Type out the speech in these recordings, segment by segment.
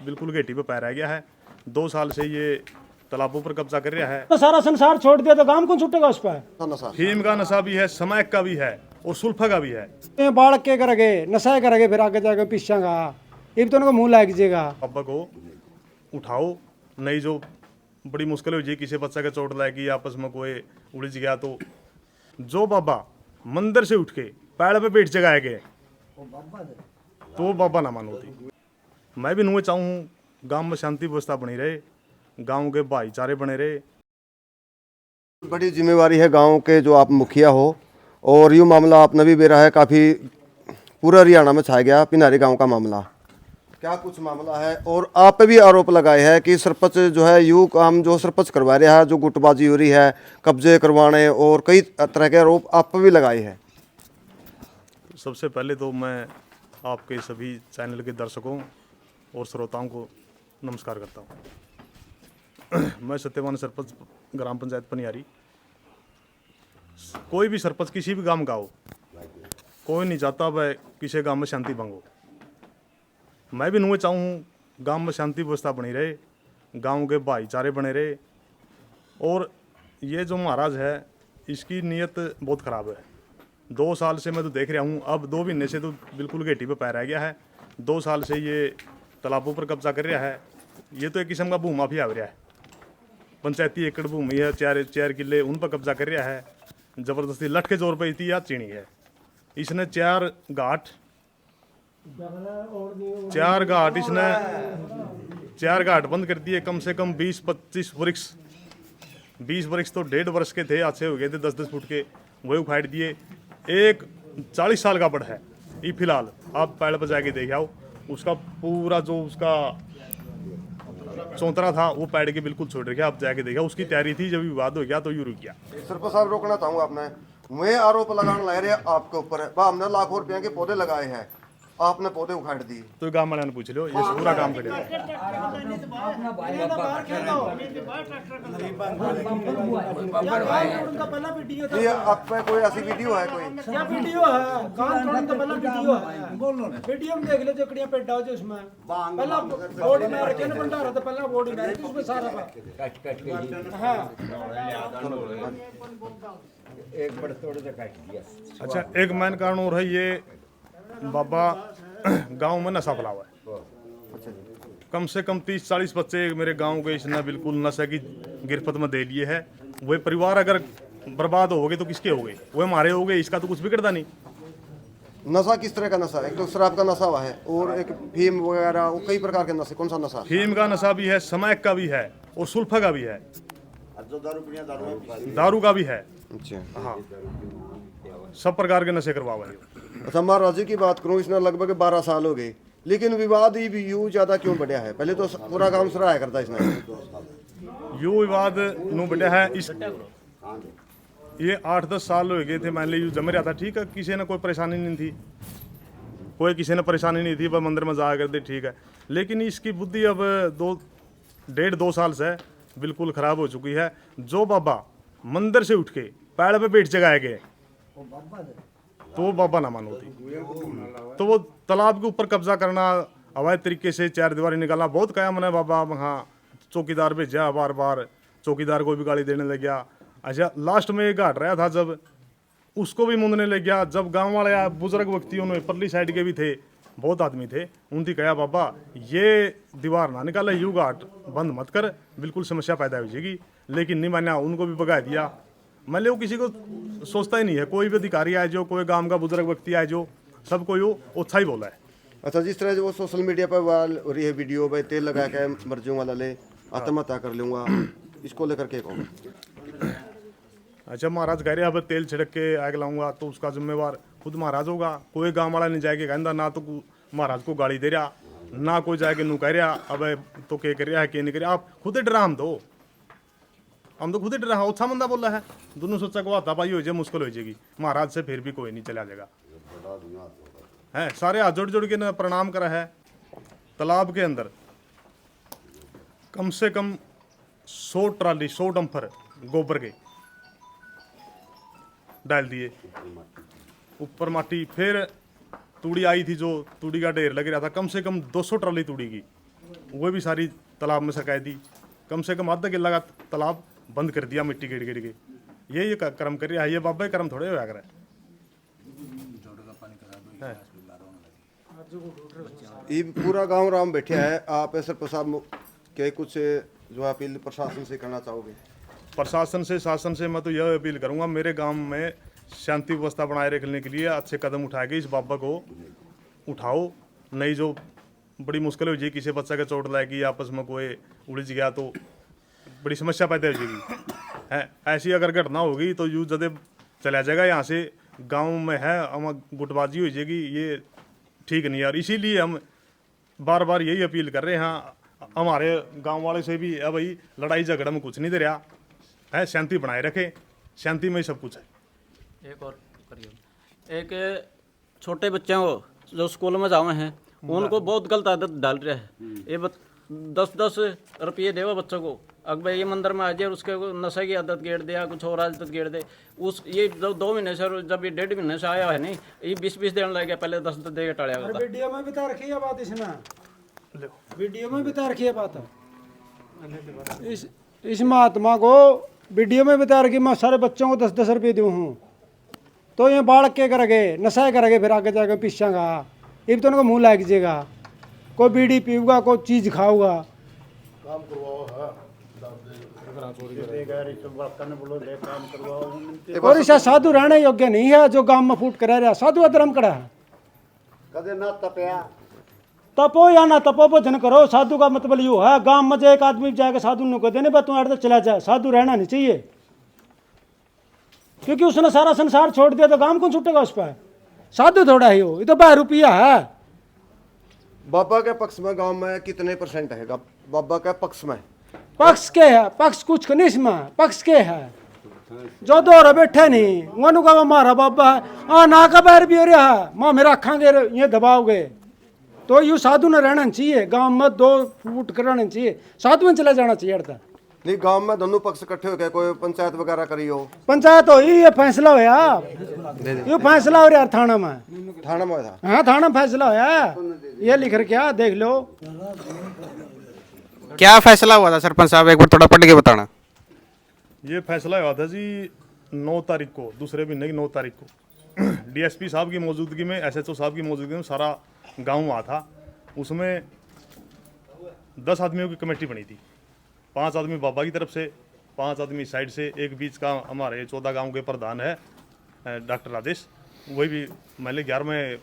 बिल्कुल घेटी पे पैर रह गया है। 2 साल से ये तालाबों पर कब्जा कर रहा है। तो सारा संसार छोड़ दिया तो गांव कौन छूटेगा उस पर। फीम का नशा भी है, समैक का भी है और सुल्फा का भी है। ये बाढ़ के करेंगे नशा करेंगे फिर आगे जाके पीछेगा ये भी तो उनको मुंह लाग जाएगा। बाबा को उठाओ, नहीं जो बड़ी मुश्किल हो जाए, किसी बच्चा के चोट लाएगी, आपस में कोई उलझ गया तो जो बाबा मंदिर से उठ के पैड़ पे बैठ जगाए गए तो बाबा ना मानोती। मैं भी नुए चाहूँ गांव में शांति व्यवस्था बनी रहे, गांव के भाईचारे बने रहे। बड़ी जिम्मेवारी है गांव के जो आप मुखिया हो, और ये मामला आपने भी बेरा है, काफ़ी पूरा हरियाणा में छा गया पिनारी गांव का मामला। क्या कुछ मामला है, और आप पे भी आरोप लगाए हैं कि सरपंच जो है यू काम जो सरपंच करवा रहा है, जो गुटबाजी हो रही है, कब्जे करवाने और कई तरह के आरोप आप पे भी लगाए हैं। सबसे पहले तो मैं आपके सभी चैनल के दर्शकों और श्रोताओं को नमस्कार करता हूँ। मैं सत्यवान सरपंच ग्राम पंचायत पनियारी। कोई भी सरपंच किसी भी गांव का हो, कोई नहीं चाहता वह किसी गांव में शांति भंग हो। मैं भी नुए चाहूँ गांव में शांति व्यवस्था बनी रहे, गांव के भाईचारे बने रहे। और ये जो महाराज है इसकी नीयत बहुत ख़राब है। 2 साल से मैं तो देख रहा हूँ, अब 2 महीने से तो बिल्कुल घेटी पे पैर रह गया है। 2 साल से ये तालाबों पर कब्जा कर रहा है। ये तो एक किस्म का भू माफिया हो रहा है। पंचायती एकड़ भूमि है, 4 किले उन पर कब्जा कर रहा है। ज़बरदस्ती लठ के जोर पर इतनी याद चीनी है। इसने 4 घाट इसने 4 घाट बंद कर दिए। कम से कम 20-25 वृक्ष, 20 वृक्ष तो 1.5 वर्ष के थे, अच्छे हो गए थे 10-10 फुट के, वही उखाड़ दिए। एक 40 साल का बड़ है ये, फिलहाल आप पैड़ पर जाके देख आओ, उसका पूरा जो उसका चौंतरा था वो पैड़ के बिल्कुल छोड़ रखा। आप जाके देखा, उसकी तैयारी थी, जब विवाद हो गया तो यू रुक गया। सरपंच साहब रोकना चाहूँगा, आपने मैं आरोप लगाने लग रहे आपके ऊपर है, हमने लाखों रुपया के पौधे लगाए हैं, आपने पौधे उखाड़ दिए। तो गांव वाले ने पूछ लो, ये पूरा काम करेगा। ये आप पे कोई ऐसी वीडियो है कोई? क्या वीडियो है, कान तोड़ने का पहला वीडियो है। वीडियो में देख ले जो कड़ियां पेट डाल जो उसमें पहला बॉडी में रखे ना भंडारा, तो पहला बॉडी में रखे उसमें सारा का। हां एक बड़ तोड़ दे काट दिया। अच्छा, एक मेन कारण और है, ये बाबा गांव में नशा फैला हुआ है। कम से कम 30-40 बच्चे मेरे गांव के इसने बिल्कुल नशे की गिरफ्त में दे लिए है। वह परिवार अगर बर्बाद हो गए तो किसके हो गए? वह हमारे हो गए, इसका तो कुछ बिगड़ता नहीं। नशा किस तरह का नशा है? एक तो शराब का नशा हुआ है, और एक फीम वगैरह, वो कई प्रकार के नशे। कौन सा नशा? फीम का नशा भी है, समैक का भी है और सुल्फा का भी है, दारू का भी है। अच्छा हाँ, सब प्रकार के नशे करवा हुआ है। अच्छा, महाराज जी की बात करूँ, इसने लगभग 12 साल हो गए, लेकिन विवाद ही भी यूँ ज़्यादा क्यों बढ़िया है? पहले तो पूरा काम सराहा करता इसने। यू विवाद नू बढ़िया है। इस ये 8-10 साल हो गए थे, मान ली यू जम रहा था, ठीक है, किसी ने कोई परेशानी नहीं थी, कोई किसी ने परेशानी नहीं थी, वह मंदिर में जाया करते, ठीक है। लेकिन इसकी बुद्धि अब 1.5-2 साल से बिल्कुल ख़राब हो चुकी है। जो बाबा मंदिर से उठ के पैड़ पे बैठ जगाए गए तो वो बाबा ना मानोती। तो वो तालाब के ऊपर कब्जा करना, अवैध तरीके से 4 दीवारी निकालना, बहुत कहा मैंने बाबा वहाँ चौकीदार भेजा, बार बार चौकीदार को भी गाली देने लग गया। अच्छा, लास्ट में घाट रहा था जब उसको भी मुंदने लग गया। जब गांव वाले बुजुर्ग व्यक्ति उन्होंने परली साइड के भी थे, बहुत आदमी थे, उनकी कहा बाबा ये दीवार ना निकाले, यू घाट बंद मत कर, बिल्कुल समस्या पैदा हो जाएगी। लेकिन नहीं माना, उनको भी भगा दिया। मान लो किसी को सोचता ही नहीं है, कोई भी अधिकारी आए जो, कोई गांव का बुजुर्ग व्यक्ति आए जो, सब कोई वो अच्छा ही बोला है। अच्छा, जिस तरह वो सोशल मीडिया पर वाल हो रही है वीडियो, भाई तेल लगा के मर जाऊँ वाला ले, आत्महत्या कर लूँगा, इसको लेकर के कहो? अच्छा, महाराज कह रहे अब तेल छिड़क के आग लाऊंगा तो उसका जिम्मेवार खुद महाराज होगा। कोई गांव वाला नहीं जाके कहता, ना तो महाराज को गाली दे रहा, ना कोई जाके नू कह रहा अब तो क्या कर रहा है, क्या नहीं कर रहा। आप खुद ही डरा, हम तो खुद ही डरा। अच्छा बंदा बोल रहा है, दोनों सोचा को आता पाई हो जाए, मुश्किल हो जाएगी। महाराज से फिर भी कोई नहीं चला जाएगा है। सारे हाथ जोड़ जोड़ के न प्रणाम करा है। तालाब के अंदर कम से कम 100 ट्राली, 100 डंपर गोबर के डाल दिए, ऊपर माटी। फिर तूड़ी आई थी, जो तूड़ी का ढेर लग रहा था, कम से कम 200 ट्राली तूड़ी की वो भी सारी तालाब में सकाई दी। कम से कम आधा किला का तालाब बंद कर दिया मिट्टी गिर गिर के। ये कर्म कर रहा है, ये बाबा कर्म थोड़े होया करे। ये पूरा गांव राम बैठे है, आप सरपंच साहब के कुछ जो अपील प्रशासन से करना चाहोगे? प्रशासन से, शासन से मैं तो यह अपील करूंगा, मेरे गांव में शांति व्यवस्था बनाए रखने के लिए अच्छे कदम उठाए गए। इस बाबा को उठाओ, नहीं जो बड़ी मुश्किल हो जाएगी, किसी बच्चा का चोट लगेगी, आपस में कोई उलझ गया तो बड़ी समस्या पैदा हो जाएगी। है ऐसी अगर घटना होगी तो यूँ जदे चला जाएगा यहाँ से, गांव में है हम गुटबाजी हो जाएगी, ये ठीक नहीं है। और इसीलिए हम बार बार यही अपील कर रहे हैं हमारे गांव वाले से भी, है भाई लड़ाई झगड़ा में कुछ नहीं दे रहा है, शांति बनाए रखें, शांति में ही सब कुछ है। एक और करिए, एक छोटे बच्चों को जो स्कूल में जावे हैं उनको बहुत गलत आदत डाल रहे हैं। ये 10-10 रुपये देवा बच्चों को, अगर ये मंदिर में आ जाए और उसके नशे की आदत गेड़ दिया, कुछ और आदत गेड़ दे, उस ये जो 2 महीने से, जब ये 1.5 महीने से आया है नहीं, ये 20-20 देने लग गया, पहले 10 दे टाड़ा होता। वीडियो में बता रखी है बात, इसमें वीडियो में बता रखी है बात। इस महात्मा को वीडियो में बता रखी, मैं सारे बच्चों को 10-10 रुपये दूँ हूँ, तो ये बाढ़ के करेंगे, नशा करेंगे, फिर आगे जाकर पीछेगा, ये भी तो उनको मुँह लग जाएगा, कोई बीड़ी पीऊगा, कोई चीज़ खाऊगा। और ऐसा साधु रहने योग्य नहीं है जो गांव में फूट कर रहा। साधु धर्म कड़ा है, कदे ना तपया तपो या ना तपो भजन करो। साधु का मतलब यू है, गांव में जो एक आदमी जाएगा साधु ने कहते नहीं, तू अड़ चला जाए, साधु रहना नहीं चाहिए, क्योंकि उसने सारा संसार छोड़ दिया तो गांव कौन छूटेगा उस पर। साधु थोड़ा ही हो, ये तो 12 रुपया है। बाबा के पक्ष में गांव में कितने % है बाबा के पक्ष में? पक्ष के है, पक्ष कुछ नहीं, इसमें पक्ष के है जो दो बैठे नहीं वनु का मारा बाबा है, हाँ ना का बैर भी हो रहा है, माँ मेरा रखांगे ये दबाओगे, तो यू साधु ने रहना चाहिए गांव में, 2 फूट कर रहना चाहिए, साधु में चला जाना चाहिए। अड़ता नहीं, गांव में दोनों पक्ष इकट्ठे हो गए, कोई पंचायत वगैरह करी हो? पंचायत हो ये फैसला होया, ये फैसला हो रहा थाना में, थाना में था? हाँ थाना फैसला होया, ये लिख रखे क्या देख लो। क्या फैसला हुआ था सरपंच साहब, एक बार थोड़ा पढ़ के बताना। ये फैसला हुआ था जी 9 तारीख को, दूसरे महीने की 9 तारीख को डीएसपी साहब की मौजूदगी में, एसएचओ साहब की मौजूदगी में सारा गांव वहाँ था। उसमें 10 आदमियों की कमेटी बनी थी, 5 आदमी बाबा की तरफ से, 5 आदमी साइड से, एक बीच का हमारे 14 गांव के प्रधान है डॉक्टर राजेश, वही भी मैले 11 में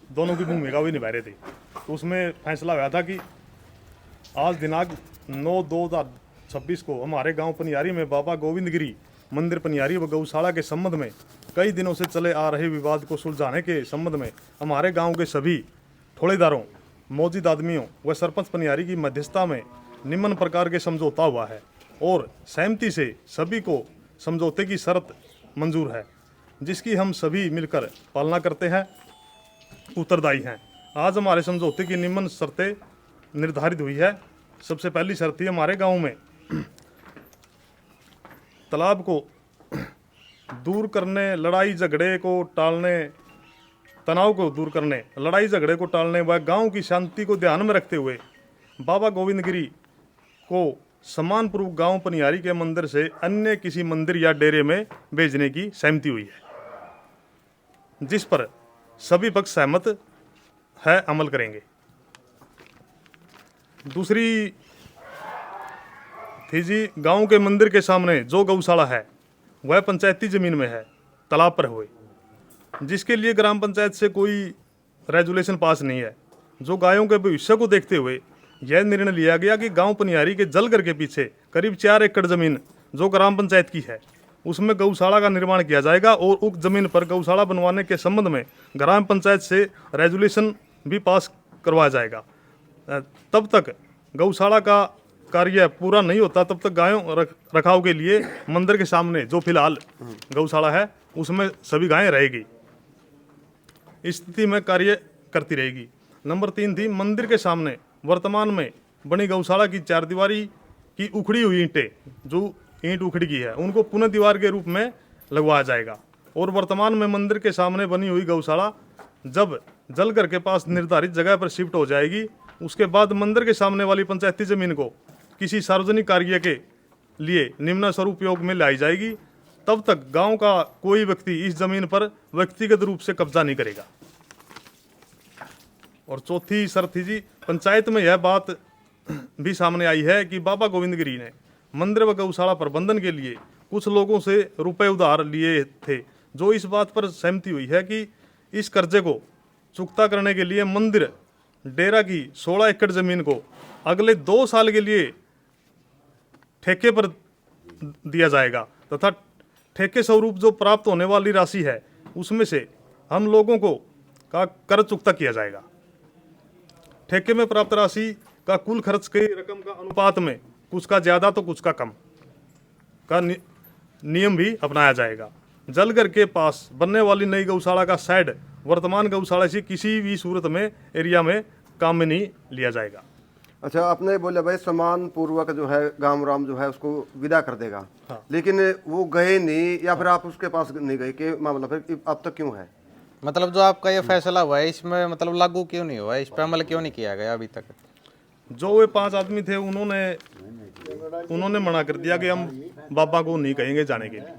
दोनों की भूमिका वही निभा रहे थे। तो उसमें फैसला हुआ था कि आज दिनांक 9/2/2026 को हमारे गांव पनियारी में बाबा गोविंदगिरी मंदिर पनियारी व गौशाला के संबंध में कई दिनों से चले आ रहे विवाद को सुलझाने के संबंध में हमारे गांव के सभी ठोड़ेदारों, मौजूद आदमियों व सरपंच पनियारी की मध्यस्थता में निम्न प्रकार के समझौता हुआ है और सहमति से सभी को समझौते की शर्त मंजूर है, जिसकी हम सभी मिलकर पालना करते हैं, उत्तरदायी हैं। आज हमारे समझौते की निम्न शर्तें निर्धारित हुई है। सबसे पहली शर्त थी, हमारे गांव में तालाब को दूर करने, लड़ाई झगड़े को टालने, तनाव को दूर करने, लड़ाई झगड़े को टालने व गांव की शांति को ध्यान में रखते हुए बाबा गोविंदगिरी को सम्मानपूर्वक गांव पनियारी के मंदिर से अन्य किसी मंदिर या डेरे में भेजने की सहमति हुई है, जिस पर सभी पक्ष सहमत है, अमल करेंगे। दूसरी थी जी, गांव के मंदिर के सामने जो गौशाला है वह पंचायती जमीन में है, तालाब पर हुए, जिसके लिए ग्राम पंचायत से कोई रेजुलेशन पास नहीं है। जो गायों के भविष्य को देखते हुए यह निर्णय लिया गया कि गांव पनियारी के जलघर के पीछे करीब 4 एकड़ जमीन जो ग्राम पंचायत की है, उसमें गौशाला का निर्माण किया जाएगा और उक्त जमीन पर गौशाला बनवाने के संबंध में ग्राम पंचायत से रेजुलेशन भी पास करवाया जाएगा। तब तक गौशाला का कार्य पूरा नहीं होता, तब तक गायों रखाव के लिए मंदिर के सामने जो फिलहाल गौशाला है उसमें सभी गायें रहेगी, इस स्थिति में कार्य करती रहेगी। नंबर 3 थी, मंदिर के सामने वर्तमान में बनी गौशाला की 4 दीवारी की उखड़ी हुई ईंटें, जो ईंट उखड़ी की है, उनको पुनः दीवार के रूप में लगवाया जाएगा। और वर्तमान में मंदिर के सामने बनी हुई गौशाला जब जलघर के पास निर्धारित जगह पर शिफ्ट हो जाएगी उसके बाद मंदिर के सामने वाली पंचायती जमीन को किसी सार्वजनिक कार्य के लिए निम्न स्वरूप उपयोग में लाई जाएगी। तब तक गांव का कोई व्यक्ति इस जमीन पर व्यक्तिगत रूप से कब्जा नहीं करेगा। और चौथी शर्त थी जी, पंचायत में यह बात भी सामने आई है कि बाबा गोविंद गिरी ने मंदिर व गौशाला प्रबंधन के लिए कुछ लोगों से रुपए उधार लिए थे, जो इस बात पर सहमति हुई है कि इस कर्जे को चुकता करने के लिए मंदिर डेरा की 16 एकड़ जमीन को अगले 2 साल के लिए ठेके पर दिया जाएगा तथा ठेके स्वरूप जो प्राप्त होने वाली राशि है उसमें से हम लोगों को का कर चुकता किया जाएगा। ठेके में प्राप्त राशि का कुल खर्च की रकम का अनुपात में कुछ का ज्यादा तो कुछ का कम का नियम भी अपनाया जाएगा। जलघर के पास बनने वाली नई गौशाला का साइड वर्तमान गौशाला से किसी भी सूरत में एरिया में काम में नहीं लिया जाएगा। अच्छा, आपने बोला भाई सम्मान पूर्वक जो है गांव राम जो है उसको विदा कर देगा। हाँ। लेकिन वो गए नहीं या फिर आप उसके पास नहीं गए, कि मामला फिर अब तक क्यों है? मतलब जो आपका ये फैसला हुआ है इसमें मतलब लागू क्यों नहीं हुआ है, इस पर अमल क्यों नहीं किया गया अभी तक? जो वे 5 आदमी थे उन्होंने मना कर दिया कि हम बाबा को नहीं कहेंगे जाने के लिए।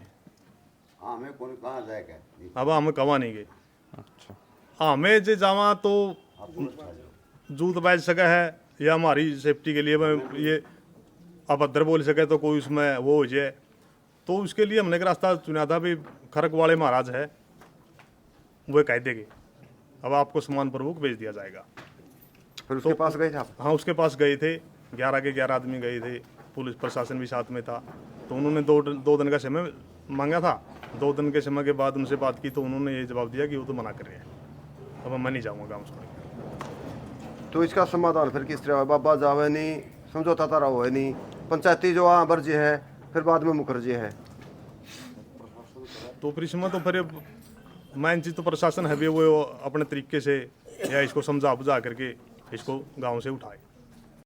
हमें कौन कहाँ जाएगा? अब हम कवा नहीं गए। हमें जे जावा तो जूत बैज सका है या हमारी सेफ्टी के लिए ये अभद्र बोल सके तो कोई उसमें वो हो जाए, तो उसके लिए हमने एक रास्ता चुना था भी खरक वाले महाराज है वो कह देंगे अब आपको सम्मान पूर्वक भेज दिया जाएगा। फिर उसके पास गए थे आप? हाँ, उसके पास गए थे, 11 के 11 आदमी गए थे, पुलिस प्रशासन भी साथ में था। तो उन्होंने दो दिन का समय मांगा था। 2 दिन के समय के बाद उनसे बात की तो उन्होंने ये जवाब दिया कि वो तो मना कर रहे हैं, अब मैं नहीं जाऊँगा गाँव छोड़। तो इसका समाधान फिर किस तरह? बाबा जावे नहीं, समझौता तारा हुआ नहीं, पंचायती जो वहाँ बर्जी है फिर बाद में मुखर्जी है, तो फिर इसमें तो फिर मेन चीज़ तो प्रशासन है भी वो अपने तरीके से या इसको समझा बुझा करके इसको गांव से उठाए।